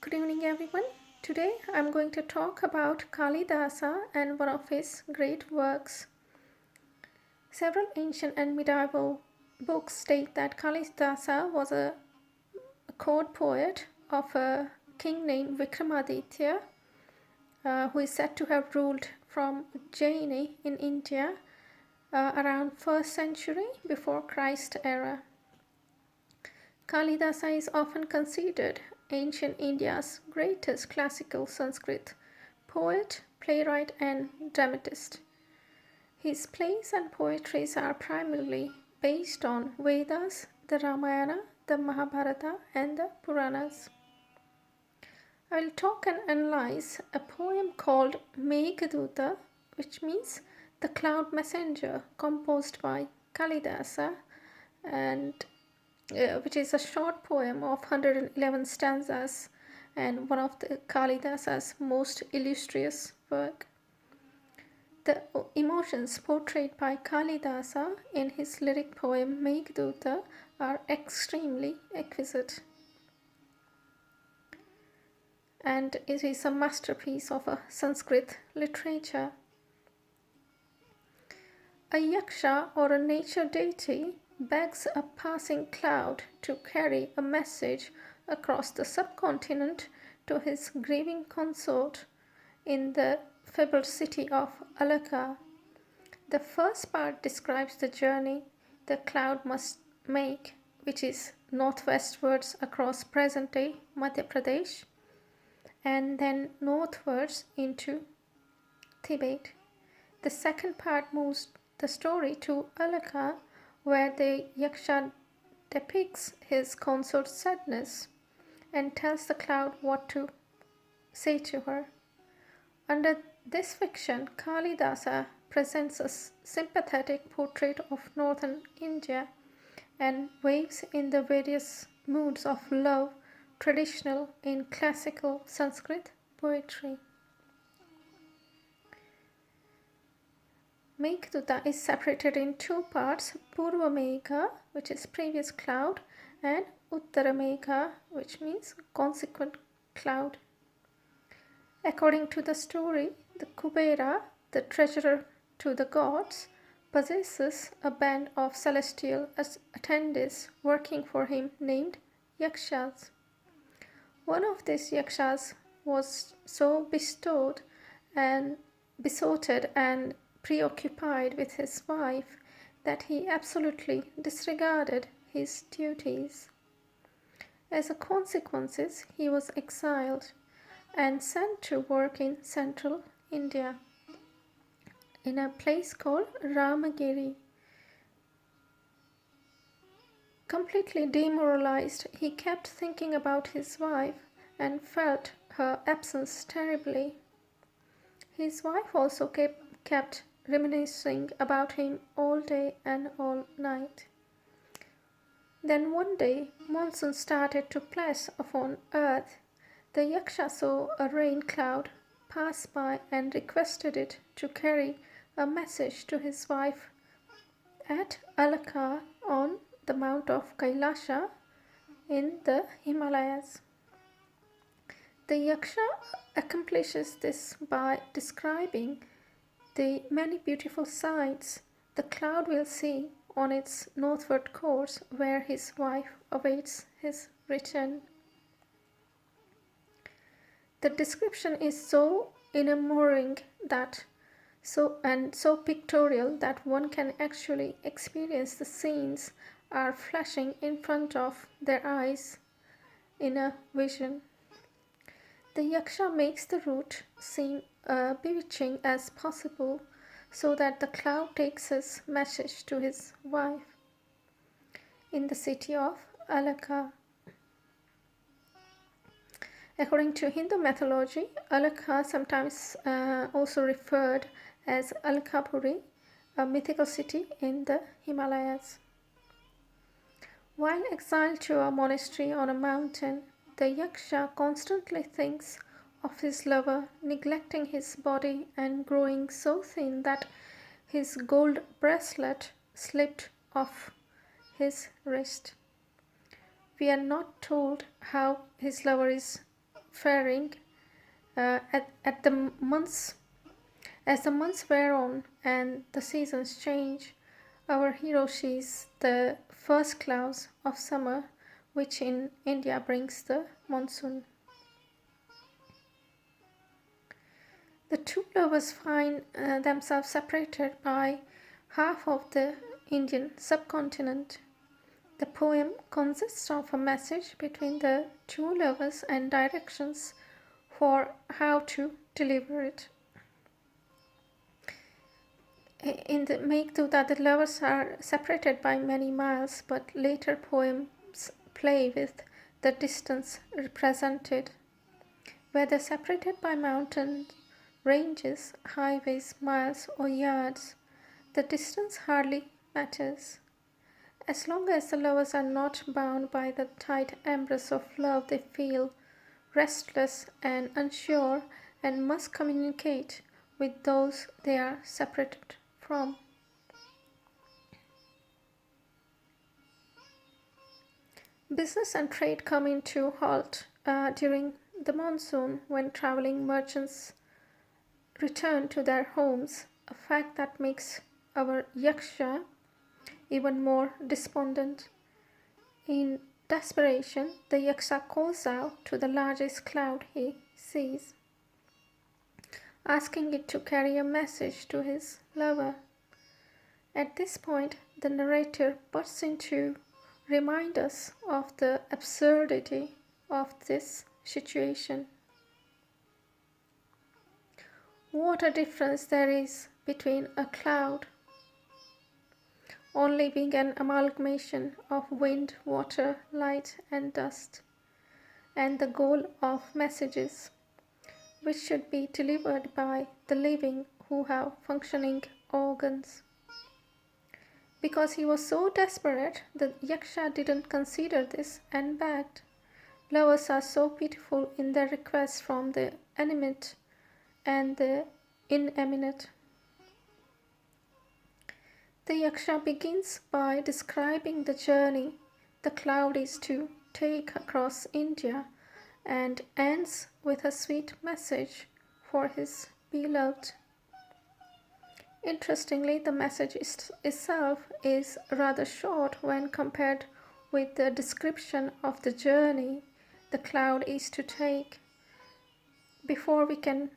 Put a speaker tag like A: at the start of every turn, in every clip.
A: Good evening, everyone. Today I'm going to talk about Kalidasa and one of his great works. Several ancient and medieval books state that Kalidasa was a court poet of a king named Vikramaditya, who is said to have ruled from Jaini in India around 1st century before Christ era. Kalidasa is often considered ancient India's greatest classical Sanskrit poet, playwright, and dramatist. His plays and poetries are primarily based on Vedas, the Ramayana, the Mahabharata, and the Puranas. I will talk and analyze a poem called Meghdoot, which means the cloud messenger, composed by Kalidasa, and which is a short poem of 111 stanzas and one of the Kalidasa's most illustrious work. The emotions portrayed by Kalidasa in his lyric poem Meghdoot are extremely exquisite, and it is a masterpiece of a Sanskrit literature. A yaksha, or a nature deity, begs a passing cloud to carry a message across the subcontinent to his grieving consort in the fabled city of Alaka. The first part describes the journey the cloud must make, which is northwestwards across present-day Madhya Pradesh and then northwards into Tibet. The second part moves the story to Alaka, where the yaksha depicts his consort's sadness and tells the cloud what to say to her. Under this fiction, Kalidasa presents a sympathetic portrait of northern India and waves in the various moods of love traditional in classical Sanskrit poetry. Meghdoot is separated in two parts, Purva Megha, which is previous cloud, and Uttara Megha, which means consequent cloud. According to the story, the Kubera, the treasurer to the gods, possesses a band of celestial attendants working for him named Yakshas. One of these Yakshas was so besotted and preoccupied with his wife that he absolutely disregarded his duties. As a consequence, he was exiled and sent to work in central India in a place called Ramagiri. Completely demoralized, he kept thinking about his wife and felt her absence terribly. His wife also kept reminiscing about him all day and all night. Then one day, monsoon started to press upon earth. The yaksha saw a rain cloud pass by and requested it to carry a message to his wife at Alaka on the mount of Kailasa in the Himalayas. The yaksha accomplishes this by describing the many beautiful sights the cloud will see on its northward course, where his wife awaits his return. The description is so enamouring so pictorial that one can actually experience the scenes are flashing in front of their eyes in a vision. The yaksha makes the route seem bewitching as possible, so that the cloud takes his message to his wife in the city of Alaka. According to Hindu mythology, Alaka, sometimes also referred as Alkapuri, a mythical city in the Himalayas. While exiled to a monastery on a mountain, the yaksha constantly thinks of his lover, neglecting his body and growing so thin that his gold bracelet slipped off his wrist. We are not told how his lover is faring at the months as the months wear on and the seasons change. Our hero sees the first clouds of summer, which in India brings the monsoon. The two lovers find themselves separated by half of the Indian subcontinent. The poem consists of a message between the two lovers and directions for how to deliver it. In the Meghdoot, the lovers are separated by many miles, but later poems play with the distance represented. Whether separated by mountain ranges, highways, miles, or yards, the distance hardly matters. As long as the lovers are not bound by the tight embrace of love, they feel restless and unsure and must communicate with those they are separated from. Business and trade come into halt during the monsoon when traveling merchants return to their homes, a fact that makes our Yaksha even more despondent. In desperation, the Yaksha calls out to the largest cloud he sees, asking it to carry a message to his lover. At this point, the narrator bursts in to remind us of the absurdity of this situation. What a difference there is between a cloud only being an amalgamation of wind, water, light, and dust, and the goal of messages, which should be delivered by the living who have functioning organs. Because he was so desperate, the Yaksha didn't consider this and begged. Lovers are so pitiful in their requests from the animate and the inanimate. The Yaksha begins by describing the journey the cloud is to take across India and ends with a sweet message for his beloved. Interestingly, the message itself is rather short when compared with the description of the journey the cloud is to take. Before we can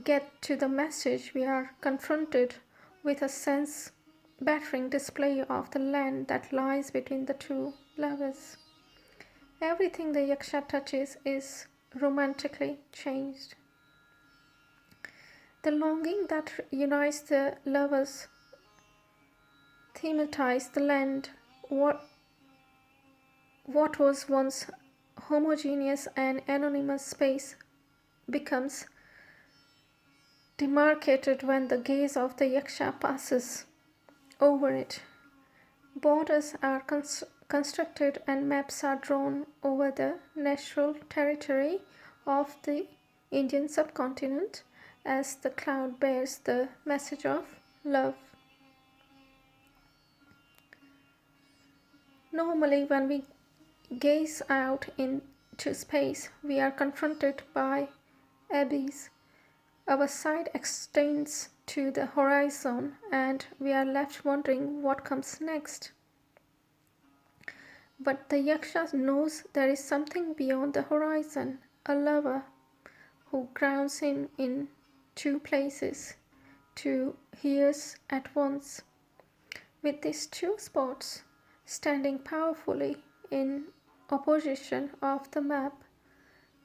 A: get to the message, we are confronted with a sense-battering display of the land that lies between the two lovers. Everything the Yaksha touches is romantically changed. The longing that unites the lovers thematizes the land. What was once homogeneous and anonymous space becomes demarcated when the gaze of the Yaksha passes over it. Borders are constructed and maps are drawn over the natural territory of the Indian subcontinent as the cloud bears the message of love. Normally, when we gaze out into space, we are confronted by abyss. Our sight extends to the horizon and we are left wondering what comes next. But the Yaksha knows there is something beyond the horizon, a lover who grounds him in two places, two years at once. With these two spots standing powerfully in opposition of the map,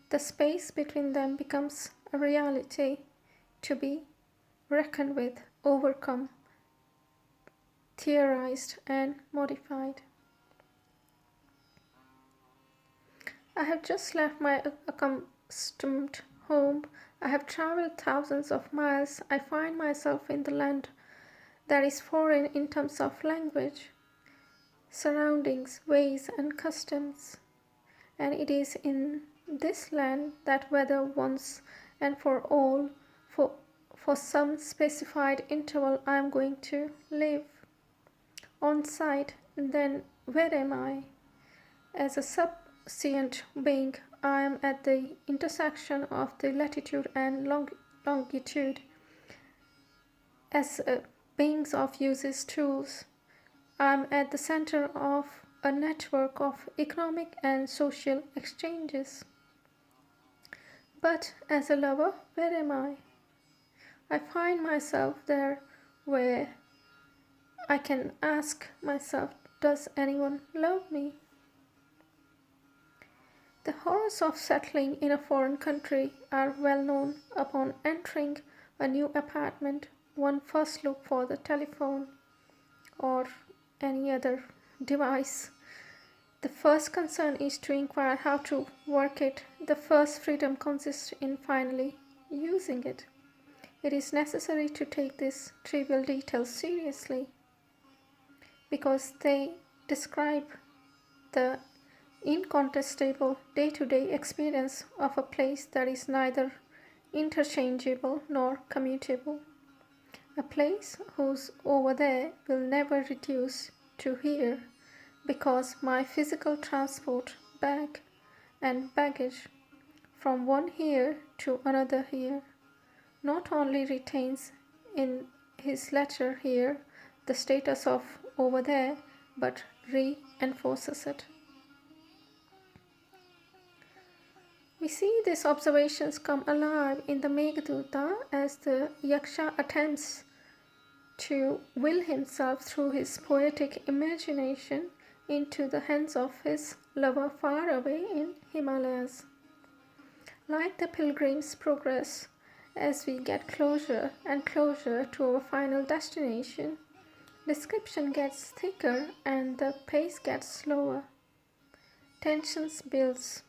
A: the space between them becomes a reality to be reckoned with, overcome, theorized, and modified. I have just left my accustomed home. I have traveled thousands of miles. I find myself in the land that is foreign in terms of language, surroundings, ways, and customs. And it is in this land that whether once and for all, for some specified interval, I am going to live. On site, then where am I? As a subsentient being, I am at the intersection of the latitude and longitude as beings of uses tools. I am at the center of a network of economic and social exchanges. But as a lover, where am I? I find myself there where I can ask myself, does anyone love me? The horrors of settling in a foreign country are well known. Upon entering a new apartment, one first look for the telephone or any other device. The first concern is to inquire how to work it. The first freedom consists in finally using it. It is necessary to take these trivial details seriously because they describe the incontestable day-to-day experience of a place that is neither interchangeable nor commutable. A place whose over there will never reduce to here because my physical transport, bag and baggage from one here to another here not only retains in his letter here the status of over there but reinforces it. We see these observations come alive in the Meghdoot as the Yaksha attempts to will himself through his poetic imagination into the hands of his lover far away in Himalayas. Like the pilgrim's progress, as we get closer and closer to our final destination, description gets thicker and the pace gets slower. Tensions builds.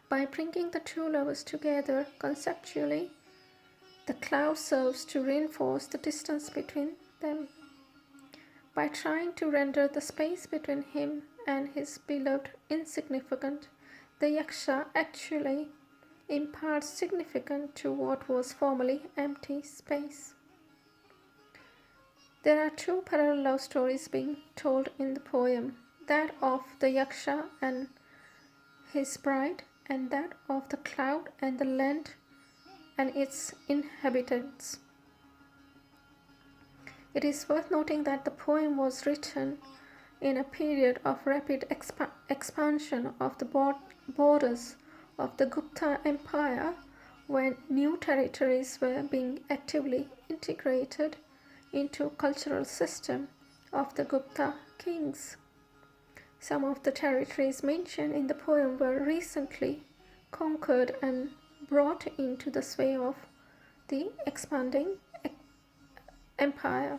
A: By bringing the two lovers together conceptually, the cloud serves to reinforce the distance between them. By trying to render the space between him and his beloved insignificant, the Yaksha actually imparts significance to what was formerly empty space. There are two parallel love stories being told in the poem, that of the Yaksha and his bride, and that of the cloud and the land and its inhabitants. It is worth noting that the poem was written in a period of rapid expansion of the borders of the Gupta Empire, when new territories were being actively integrated into cultural system of the Gupta kings. Some of the territories mentioned in the poem were recently conquered and brought into the sway of the expanding empire.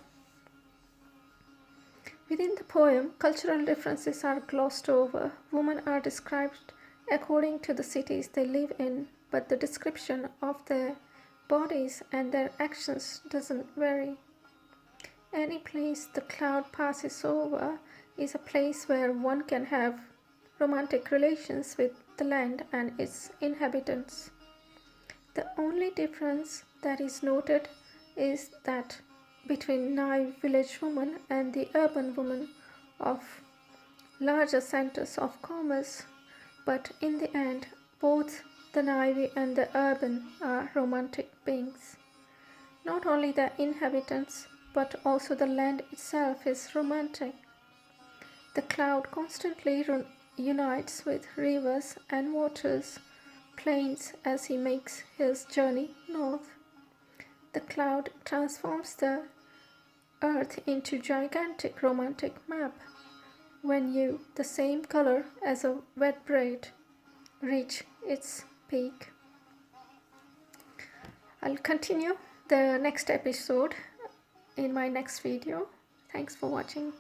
A: Within the poem, cultural differences are glossed over. Women are described according to the cities they live in, but the description of their bodies and their actions doesn't vary. Any place the cloud passes over is a place where one can have romantic relations with the land and its inhabitants. The only difference that is noted is that between naive village woman and the urban woman of larger centers of commerce, but in the end, both the naive and the urban are romantic beings. Not only the inhabitants, but also the land itself is romantic. The cloud constantly unites with rivers and waters, plains as he makes his journey north. The cloud transforms the earth into gigantic romantic map when you, the same color as a wet braid, reach its peak. I'll continue the next episode in my next video. Thanks for watching.